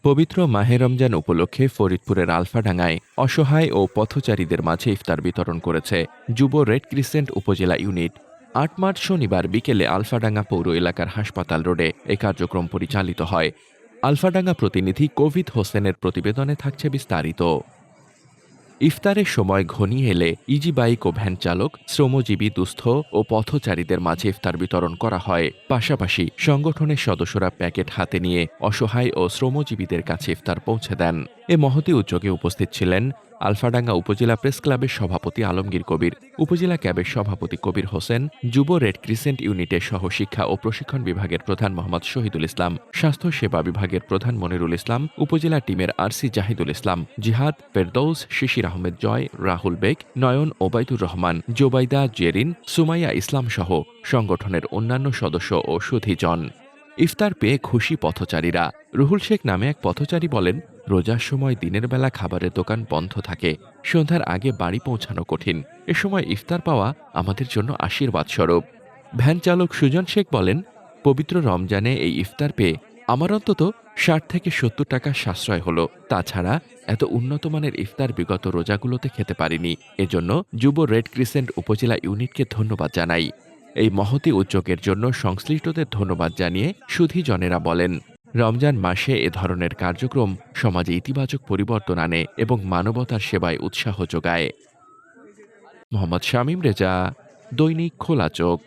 পবিত্র মাহে রমজান উপলক্ষে ফরিদপুরের আলফাডাঙ্গায় অসহায় ও পথচারীদের মাঝে ইফতার বিতরণ করেছে যুব রেড ক্রিসেন্ট উপজেলা ইউনিট। ৮ মার্চ শনিবার বিকেলে আলফাডাঙ্গা পৌর এলাকার হাসপাতাল রোডে এ কার্যক্রম পরিচালিত হয়। আলফাডাঙ্গা প্রতিনিধি কোভিদ হোসেনের প্রতিবেদনে থাকছে বিস্তারিত। ইফতারের সময় ঘনিয়ে এলে ইজি বাইক ও ভ্যান চালক, শ্রমজীবী, দুস্থ ও পথচারীদের মাঝে ইফতার বিতরণ করা হয়। পাশাপাশি সংগঠনের সদস্যরা প্যাকেট হাতে নিয়ে অসহায় ও শ্রমজীবীদের কাছে ইফতার পৌঁছে দেন। এ মহতী উদ্যোগে উপস্থিত ছিলেন আলফাডাঙ্গা উপজেলা প্রেস ক্লাবের সভাপতি আলমগীর কবির, উপজেলা ক্যাবের সভাপতি কবির হোসেন, যুব রেড ক্রিসেন্ট ইউনিটের সহশিক্ষা ও প্রশিক্ষণ বিভাগের প্রধান মোহাম্মদ শহীদুল ইসলাম, স্বাস্থ্য সেবা বিভাগের প্রধান মনিরুল ইসলাম, উপজেলা টিমের আরসি জাহিদুল ইসলাম, জিহাদ, ফেরদৌস, শিশির আহমেদ জয়, রাহুল বেগ, নয়ন, ওবায়দুর রহমান, জোবাইদা, জেরিন, সুমাইয়া ইসলাম সহ সংগঠনের অন্যান্য সদস্য ও সুধীজন। ইফতার পেয়ে খুশি পথচারীরা। রুহুল শেখ নামে এক পথচারী বলেন, রোজার সময় দিনের বেলা খাবারের দোকান বন্ধ থাকে, সন্ধ্যার আগে বাড়ি পৌঁছানো কঠিন। এ সময় ইফতার পাওয়া আমাদের জন্য আশীর্বাদ স্বরূপ। ভ্যান চালক সুজন শেখ বলেন, পবিত্র রমজানে এই ইফতার পেয়ে আমার অন্তত ৬০ থেকে ৭০ টাকা সাশ্রয় হলো। তাছাড়া এত উন্নত মানের ইফতার বিগত রোজাগুলোতে খেতে পারিনি। এজন্য যুব রেড ক্রিসেন্ট উপজেলা ইউনিটকে ধন্যবাদ জানাই। এই মহতী উদ্যোগের জন্য সংশ্লিষ্টদের ধন্যবাদ জানিয়ে সুধীজনেরা বলেন, রমজান মাসে এ ধরনের কার্যক্রম সমাজে ইতিবাচক পরিবর্তন আনে এবং মানবতার সেবায় উৎসাহ যোগায়। মোহাম্মদ শামীম রেজা, দৈনিক খোলা চোখ।